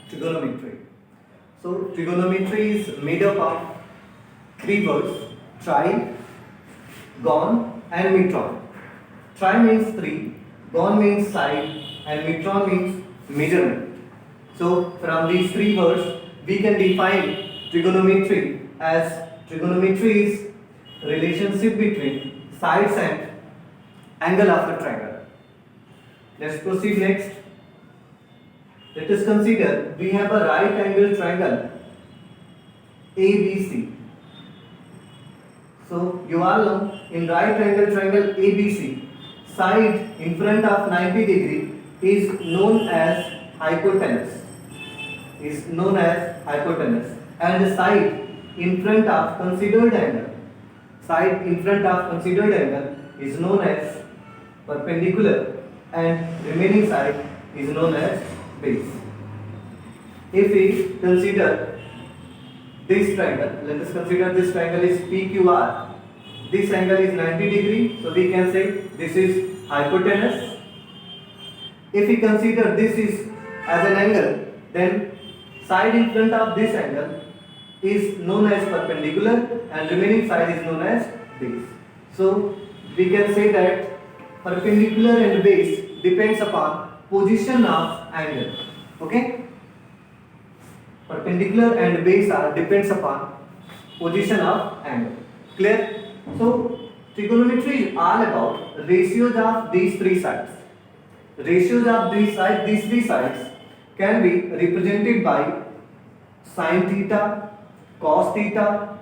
Trigonometry. So trigonometry is made up of three words: tri, gon and metron. Tri means three, gon means side and metron means measurement. So from these three words we can define trigonometry as trigonometry is relationship between sides and angle of a triangle. Let's proceed next. Let us consider we have a right angle triangle ABC. So you all know in right angle triangle ABC, side in front of 90 degree is known as hypotenuse. And the side in front of considered angle is known as perpendicular and remaining side is known as base. If we consider this triangle, let us consider this triangle is PQR. This angle is 90 degree, so we can say this is hypotenuse. If we consider this is as an angle, then side in front of this angle is known as perpendicular and remaining side is known as base. So we can say that perpendicular and base depends upon position of angle. Okay? Perpendicular and base are depends upon position of angle. Clear? So trigonometry is all about ratios of these three sides. Ratios of these three sides can be represented by sin theta, cos theta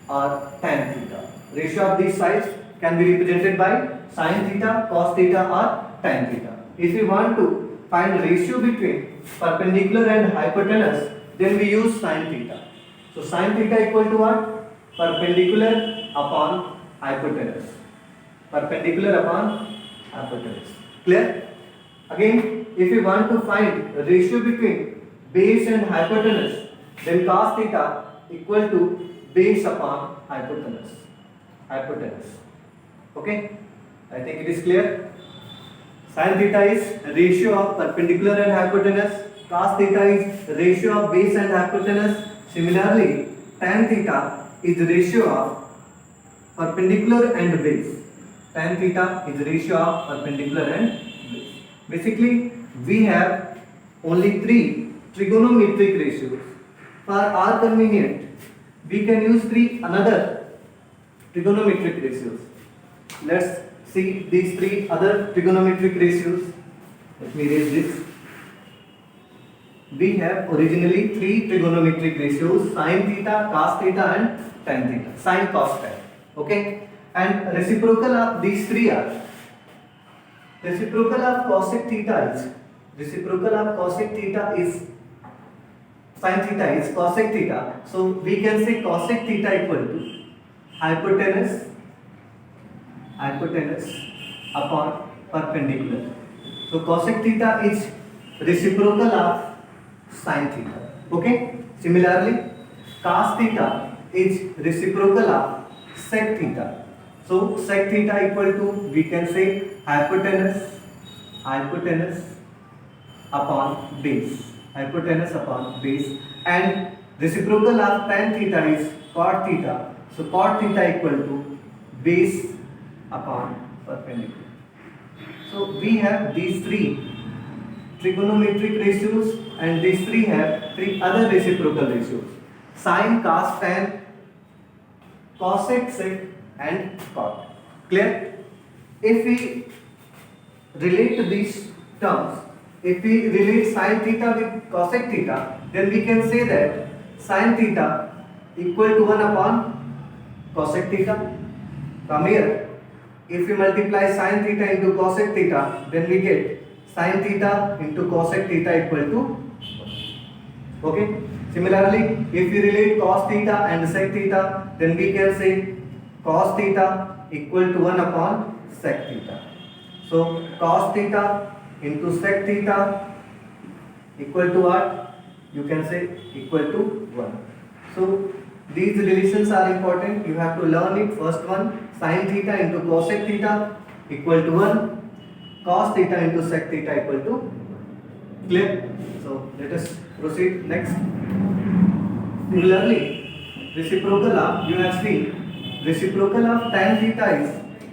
or tan theta. Ratio of these sides can be represented by sin theta, cos theta or tan theta. If we want to find ratio between perpendicular and hypotenuse, then we use sin theta. So sin theta equal to what? Perpendicular upon hypotenuse. Perpendicular upon hypotenuse. Clear? Again, if we want to find a ratio between base and hypotenuse, then cos theta equal to base upon hypotenuse. Okay? I think it is clear. Sin theta is ratio of perpendicular and hypotenuse. Cos theta is ratio of base and hypotenuse. Similarly, tan theta is ratio of perpendicular and base. Tan theta is ratio of perpendicular and base. Basically, we have only three trigonometric ratios. For our convenient, we can use three another trigonometric ratios. Let's see these three other trigonometric ratios. Let me erase this. We have originally three trigonometric ratios: sin theta, cos theta and tan theta. Sin, cos, tan. Okay? And reciprocal of these three are reciprocal of cosec theta is sin theta is cosec theta. So we can say cosec theta equal to hypotenuse upon perpendicular. So cosec theta is reciprocal of sin theta. Okay? Similarly, cos theta is reciprocal of sec theta. So sec theta equal to, we can say, hypotenuse upon base. And reciprocal of tan theta is cot theta. So cot theta equal to base upon perpendicular. So we have these three trigonometric ratios and these three have three other reciprocal ratios: sin, cos, tan, cosec, sec and cot. Clear? If we relate these terms, if we relate sin theta with cosec theta, then we can say that sin theta equal to 1 upon cosec theta. From here, if we multiply sin theta into cosec theta, then we get sin theta into cosec theta equal to 1. Okay? Similarly, if we relate cos theta and sec theta, then we can say cos theta equal to 1 upon sec theta. So cos theta into sec theta equal to what? You can say equal to 1. So these relations are important. You have to learn it. First one, sin theta into cosec theta equal to 1. Cos theta into sec theta equal to Clear? So let us proceed next. Similarly, reciprocal of, you have seen, reciprocal of tan theta is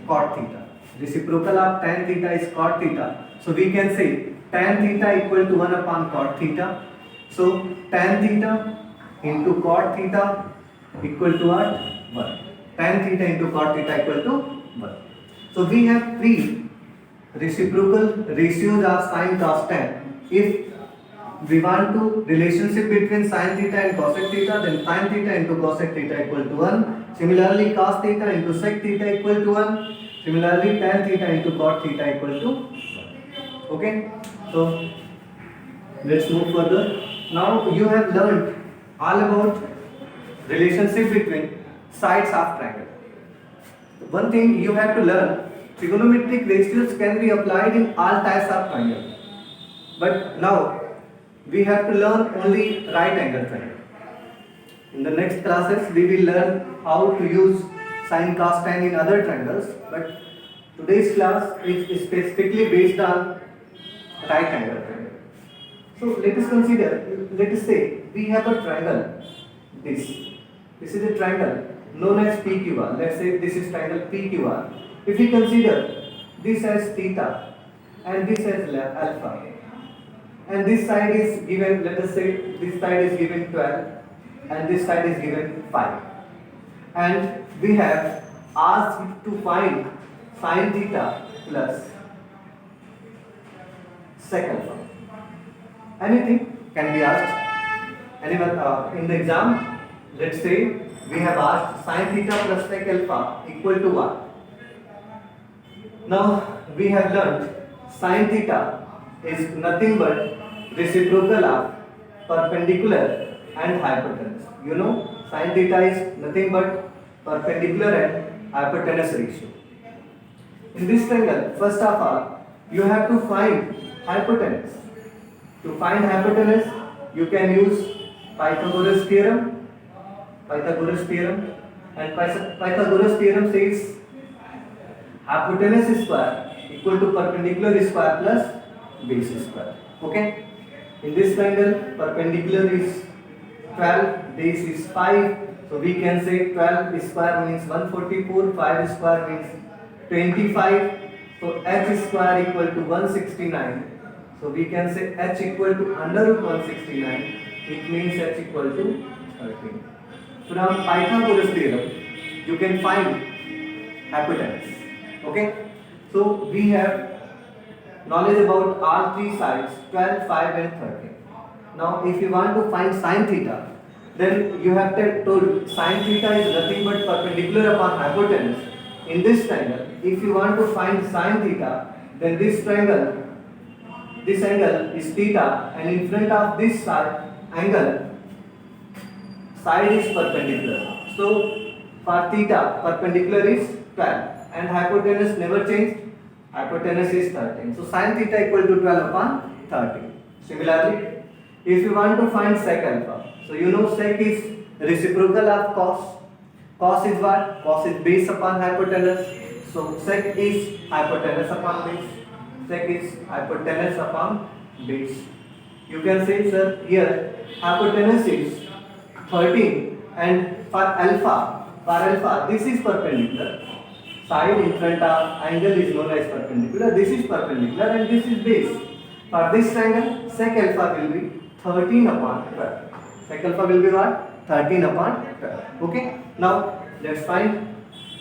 cot theta. Reciprocal of tan theta is cot theta. So we can say tan theta equal to 1 upon cot theta. So tan theta into cot theta equal to what? 1. Tan theta into cot theta equal to 1. So we have three reciprocal ratios of sin cos tan. If we want to relationship between sin theta and cosec theta, then sin theta into cosec theta equal to 1. Similarly, cos theta into sec theta equal to 1. Similarly, tan theta into cot theta equal to 1. Okay, so let's move further. Now you have learned all about relationship between sides of triangle. One thing you have to learn, trigonometric ratios can be applied in all types of triangle. But now we have to learn only right angle triangle. In the next classes we will learn how to use sin cos tan in other triangles, but today's class is specifically based on right angle triangle. So let us consider, let us say we have a triangle, this is a triangle known as PQR. Let's say this is triangle PQR. If we consider this as theta and this as alpha, and this side is given, let us say this side is given 12 and this side is given 5, and we have asked to find sin theta plus sec alpha. Anything can be asked. Anyone in the exam, let's say we have asked sin theta plus sec alpha equal to what? Now we have learned sin theta is nothing but reciprocal of perpendicular and hypotenuse. You know, sin theta is nothing but perpendicular and hypotenuse ratio. In this triangle, first of all, you have to find hypotenuse. To find hypotenuse, you can use Pythagoras theorem. And Pythagoras theorem says hypotenuse square equal to perpendicular square plus base square. Okay? In this triangle, perpendicular is 12, base is 5. So we can say 12 square means 144, 5 square means 25. So h square equal to 169. So we can say h equal to under root 169. It means h equal to 13. From Pythagoras theorem, you can find hypotenuse. Okay? So we have knowledge about all three sides, 12, 5 and 13. Now if you want to find sin theta, then you have told sin theta is nothing but perpendicular upon hypotenuse. In this triangle, if you want to find sin theta, then this triangle, this angle is theta, and in front of this side angle, side is perpendicular. So for theta, perpendicular is 12 and hypotenuse never changed. Hypotenuse is 13. So sin theta equal to 12 upon 13. Similarly, if you want to find sec alpha, so you know sec is reciprocal of cos. Cos is what? Cos is base upon hypotenuse. So sec is hypotenuse upon base. Sec is hypotenuse upon base. You can say, sir, here hypotenuse is 13 and for alpha, this is perpendicular. Side in front of angle is known as perpendicular. This is perpendicular and this is base. For this triangle, sec alpha will be 13 upon 12. Sec alpha will be what? 13 upon 12. Okay. Now let's find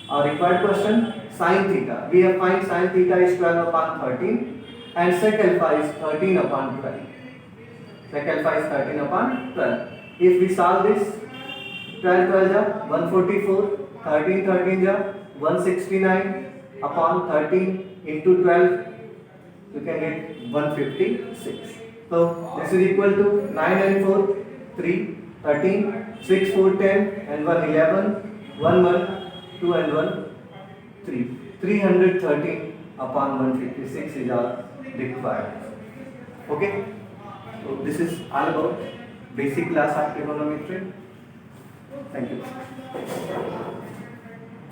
our required question. Sin theta. We have find sin theta is 12 upon 13 and sec alpha is 13 upon 12. Sec alpha is 13 upon 12. If we solve this, 12 12 ja 144, 13 13 ja 169 upon 13 into 12, you can get 156. So this is equal to 9 and 4, 3, 13, 6, 4, 10 and 1, 11, 1, 1, 2 and 1, 3. 313 upon 156 is our required. Okay? So this is all about basic class of trigonometry. Thank you.